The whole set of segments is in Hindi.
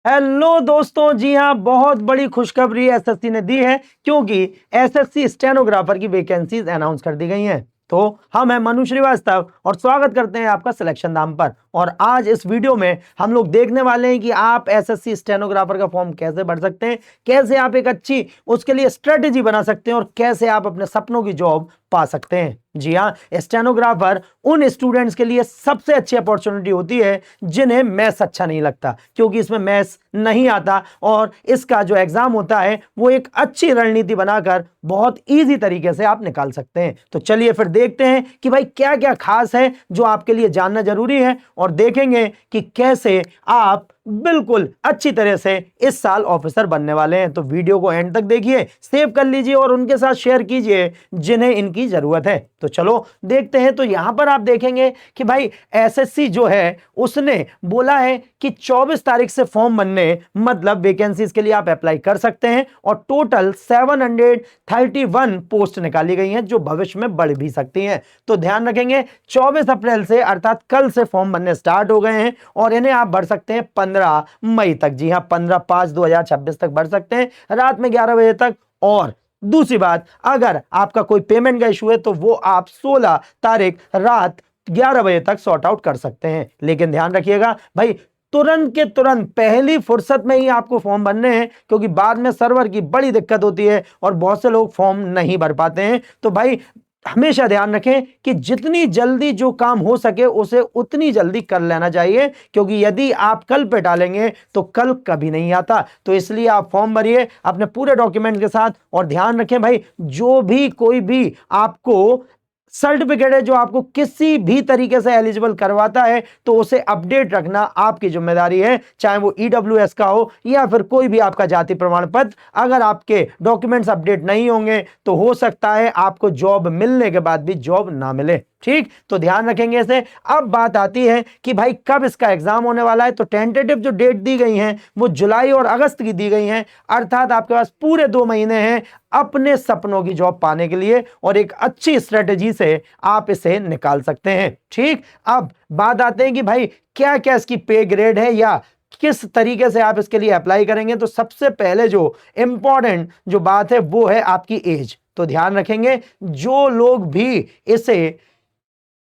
हेलो दोस्तों, जी हाँ, बहुत बड़ी खुशखबरी एसएससी ने दी है क्योंकि एसएससी स्टेनोग्राफर की वैकेंसीज अनाउंस कर दी गई हैं। तो हम हैं मनु श्रीवास्तव और स्वागत करते हैं आपका सिलेक्शन नाम पर। और आज इस वीडियो में हम लोग देखने वाले हैं कि आप एसएससी स्टेनोग्राफर का फॉर्म कैसे भर सकते हैं, कैसे आप एक अच्छी उसके लिए स्ट्रेटेजी बना सकते हैं और कैसे आप अपने सपनों की जॉब पा सकते हैं। जी हाँ, स्टेनोग्राफर उन स्टूडेंट्स के लिए सबसे अच्छी अपॉर्चुनिटी होती है जिन्हें मैथ्स अच्छा नहीं लगता, क्योंकि इसमें मैथ्स नहीं आता और इसका जो एग्जाम होता है वो एक अच्छी रणनीति बनाकर बहुत इजी तरीके से आप निकाल सकते हैं। तो चलिए फिर देखते हैं कि भाई क्या क्या खास है जो आपके लिए जानना जरूरी है और देखेंगे कि कैसे आप बिल्कुल अच्छी तरह से इस साल ऑफिसर बनने वाले हैं। तो वीडियो को एंड तक देखिए, सेव कर लीजिए और उनके साथ शेयर कीजिए जिन्हें इनकी जरूरत है। तो चलो देखते हैं। तो यहां पर आप देखेंगे कि भाई एसएससी जो है उसने बोला है कि 24 तारीख से फॉर्म बनने, मतलब वैकेंसीज के लिए आप अप्लाई कर सकते हैं और टोटल 731 पोस्ट निकाली गई हैं जो भविष्य में बढ़ भी सकती हैं। तो ध्यान रखेंगे 24 अप्रैल से अर्थात कल से फॉर्म बनने स्टार्ट हो गए हैं और इन्हें आप भर सकते हैं 15 मई तक। जी हां, 15/5/2026 तक भर सकते हैं रात में 11 बजे तक। और दूसरी बात, अगर आपका कोई पेमेंट का इशू है तो वो आप 16 तारीख रात 11 बजे तक सॉर्ट आउट कर सकते हैं। लेकिन ध्यान रखिएगा भाई, तुरंत के तुरंत पहली फुर्सत में ही आपको फॉर्म भरने हैं, क्योंकि बाद में सर्वर की बड़ी दिक्कत होती है और बहुत से लोग फॉर्म नहीं भर पाते हैं। तो भाई हमेशा ध्यान रखें कि जितनी जल्दी जो काम हो सके उसे उतनी जल्दी कर लेना चाहिए, क्योंकि यदि आप कल पे डालेंगे तो कल कभी नहीं आता। तो इसलिए आप फॉर्म भरिए अपने पूरे डॉक्यूमेंट के साथ और ध्यान रखें भाई, जो भी कोई भी आपको सर्टिफिकेट है जो आपको किसी भी तरीके से एलिजिबल करवाता है तो उसे अपडेट रखना आपकी जिम्मेदारी है, चाहे वो ईडब्ल्यूएस का हो या फिर कोई भी आपका जाति प्रमाण पत्र। अगर आपके डॉक्यूमेंट्स अपडेट नहीं होंगे तो हो सकता है आपको जॉब मिलने के बाद भी जॉब ना मिले। ठीक, तो ध्यान रखेंगे इसे। अब बात आती है कि भाई कब इसका एग्जाम होने वाला है। तो टेंटेटिव जो डेट दी गई हैं वो जुलाई और अगस्त की दी गई हैं, अर्थात आपके पास पूरे 2 महीने हैं अपने सपनों की जॉब पाने के लिए और एक अच्छी स्ट्रेटेजी से आप इसे निकाल सकते हैं। ठीक, अब बात आते हैं कि भाई क्या क्या इसकी पे ग्रेड है या किस तरीके से आप इसके लिए अप्लाई करेंगे। तो सबसे पहले जो इंपॉर्टेंट जो बात है वो है आपकी एज। तो ध्यान रखेंगे जो लोग भी इसे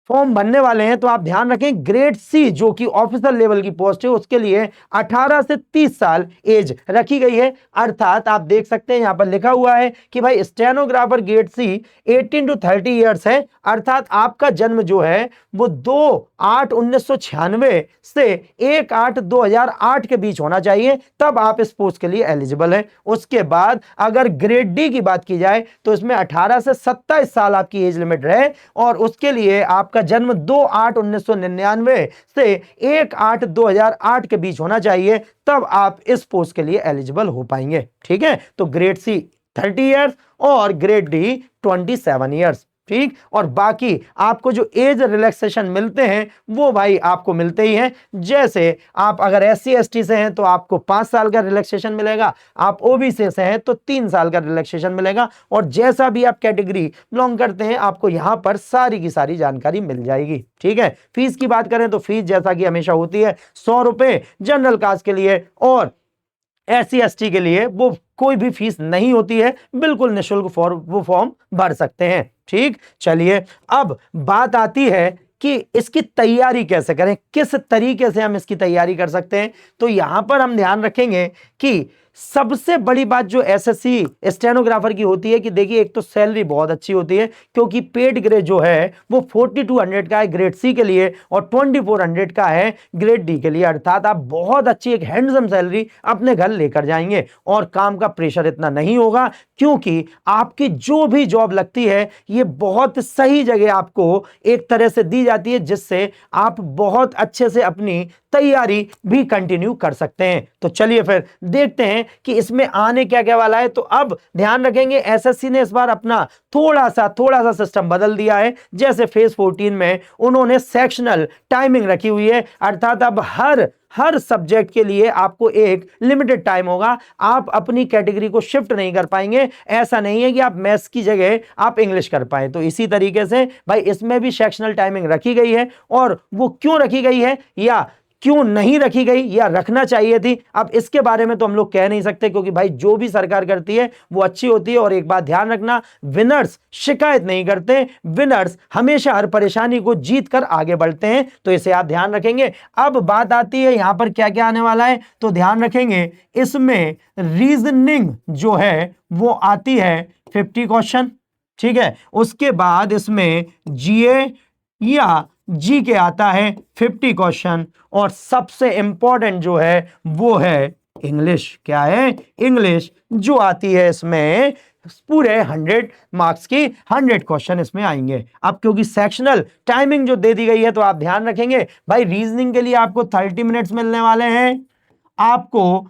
फॉर्म भरने वाले हैं तो आप ध्यान रखें ग्रेड सी जो कि ऑफिसर लेवल की पोस्ट है उसके लिए 18 से 30 साल एज रखी गई है। अर्थात आप देख सकते हैं यहां पर लिखा हुआ है कि भाई stenographer grade C 18 to 30 years है, अर्थात आपका जन्म जो है वो 2/8/1996 से 1/8/2008 के बीच होना चाहिए, तब आप इस पोस्ट के लिए एलिजिबल हैं। उसके बाद अगर ग्रेड डी की बात की जाए तो इसमें 18 से 27 साल आपकी एज लिमिट रहे और उसके लिए आपका जन्म 2/8/1999 से 1/8/2008 के बीच होना चाहिए, तब आप इस पोस्ट के लिए एलिजिबल हो पाएंगे। ठीक है, तो ग्रेड सी 30 ईयर्स और ग्रेड डी 27 ईयर्स। ठीक, और बाकी आपको जो एज रिलैक्सेशन मिलते हैं वो भाई आपको मिलते ही हैं। जैसे आप अगर SC ST से हैं तो आपको 5 साल का रिलैक्सेशन मिलेगा, आप OBC से हैं तो 3 साल का रिलैक्सेशन मिलेगा और जैसा भी आप कैटेगरी बिलोंग करते हैं आपको यहां पर सारी की सारी जानकारी मिल जाएगी। ठीक है, फीस की बात करें तो फीस जैसा कि हमेशा होती है 100 रुपए जनरल कास्ट के लिए और SC ST के लिए वो कोई भी फीस नहीं होती है, बिल्कुल निःशुल्क वो फॉर्म भर सकते हैं। ठीक, चलिए अब बात आती है कि इसकी तैयारी कैसे करें, किस तरीके से हम इसकी तैयारी कर सकते हैं। तो यहां पर हम ध्यान रखेंगे कि सबसे बड़ी बात जो एसएससी स्टेनोग्राफर की होती है कि देखिए एक तो सैलरी बहुत अच्छी होती है, क्योंकि पेड ग्रेड जो है वो 4200 का है ग्रेड सी के लिए और 2400 का है ग्रेड डी के लिए, अर्थात आप बहुत अच्छी एक हैंडसम सैलरी अपने घर लेकर जाएंगे और काम का प्रेशर इतना नहीं होगा, क्योंकि आपकी जो भी जॉब लगती है ये बहुत सही जगह आपको एक तरह से दी जाती है जिससे आप बहुत अच्छे से अपनी तैयारी भी कंटिन्यू कर सकते हैं। तो चलिए फिर देखते हैं कि इसमें आने क्या क्या वाला है। तो अब ध्यान रखेंगे एसएससी ने इस बार अपना थोड़ा सा सिस्टम बदल दिया है। जैसे फेज 14 में उन्होंने सेक्शनल टाइमिंग रखी हुई है, अर्थात अब हर सब्जेक्ट के लिए आपको एक लिमिटेड टाइम होगा, आप अपनी कैटेगरी को शिफ्ट नहीं कर पाएंगे। ऐसा नहीं है कि आप मैथ्स की जगह आप इंग्लिश कर पाए। तो इसी तरीके से भाई इसमें भी सेक्शनल टाइमिंग रखी गई है और वो क्यों रखी गई है या क्यों नहीं रखी गई या रखना चाहिए थी, अब इसके बारे में तो हम लोग कह नहीं सकते, क्योंकि भाई जो भी सरकार करती है वो अच्छी होती है। और एक बात ध्यान रखना, विनर्स शिकायत नहीं करते, विनर्स हमेशा हर परेशानी को जीत कर आगे बढ़ते हैं, तो इसे आप ध्यान रखेंगे। अब बात आती है यहां पर क्या क्या आने वाला है, तो ध्यान रखेंगे इसमें रीजनिंग जो है वो आती है 50 क्वेश्चन, ठीक है। उसके बाद इसमें जीए या जी के आता है 50 क्वेश्चन, और सबसे इंपॉर्टेंट जो है वो है इंग्लिश। क्या है? इंग्लिश जो आती है इसमें पूरे 100 मार्क्स की 100 क्वेश्चन इसमें आएंगे। अब क्योंकि सेक्शनल टाइमिंग जो दे दी गई है, तो आप ध्यान रखेंगे भाई रीजनिंग के लिए आपको 30 मिनट्स मिलने वाले हैं, आपको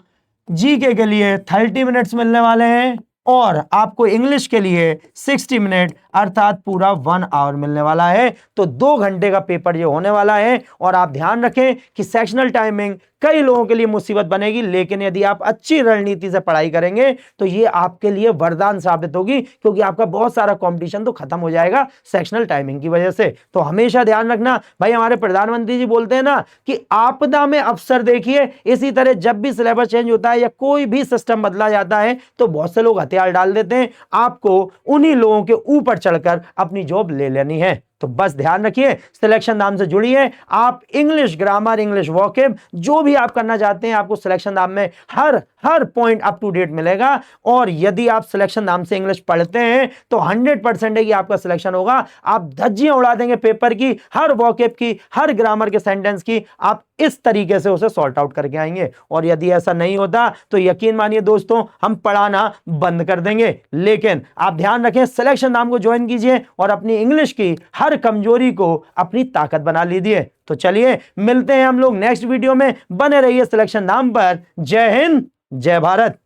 जीके के लिए 30 मिनट्स मिलने वाले हैं, और आपको इंग्लिश के लिए 60 मिनट अर्थात पूरा 1 आवर मिलने वाला है। तो 2 घंटे का पेपर ये होने वाला है। और आप ध्यान रखें कि सेक्शनल टाइमिंग कई लोगों के लिए मुसीबत बनेगी, लेकिन यदि आप अच्छी रणनीति से पढ़ाई करेंगे तो ये आपके लिए वरदान साबित होगी, क्योंकि आपका बहुत सारा कंपटीशन तो खत्म हो जाएगा सेक्शनल टाइमिंग की वजह से। तो हमेशा ध्यान रखना भाई, हमारे प्रधानमंत्री जी बोलते हैं ना कि आपदा में अवसर देखिए। इसी तरह जब भी सिलेबस चेंज होता है या कोई भी सिस्टम बदला जाता है तो बहुत से लोग हथियार डाल देते हैं, आपको उन्हीं लोगों के ऊपर चढ़कर अपनी जॉब ले लेनी है। तो बस ध्यान रखिए, सिलेक्शन नाम से जुड़िए, आप इंग्लिश ग्रामर, इंग्लिश वोकैब जो भी आप करना चाहते हैं, आपको सिलेक्शन नाम में हर पॉइंट अप टू डेट मिलेगा। और यदि आप सिलेक्शन नाम से इंग्लिश पढ़ते हैं तो 100% है कि आपका सिलेक्शन होगा। आप धज्जियां उड़ा देंगे पेपर की, हर वोकैब की, हर ग्रामर के सेंटेंस की, आप इस तरीके से उसे सॉर्ट आउट करके आएंगे। और यदि ऐसा नहीं होता तो यकीन मानिए दोस्तों, हम पढ़ाना बंद कर देंगे। लेकिन आप ध्यान रखें, सिलेक्शन नाम को ज्वाइन कीजिए और अपनी इंग्लिश की हर कमजोरी को अपनी ताकत बना लीजिए। तो चलिए मिलते हैं हम लोग नेक्स्ट वीडियो में, बने रहिए सिलेक्शन नाम पर। जय हिंद, जय भारत।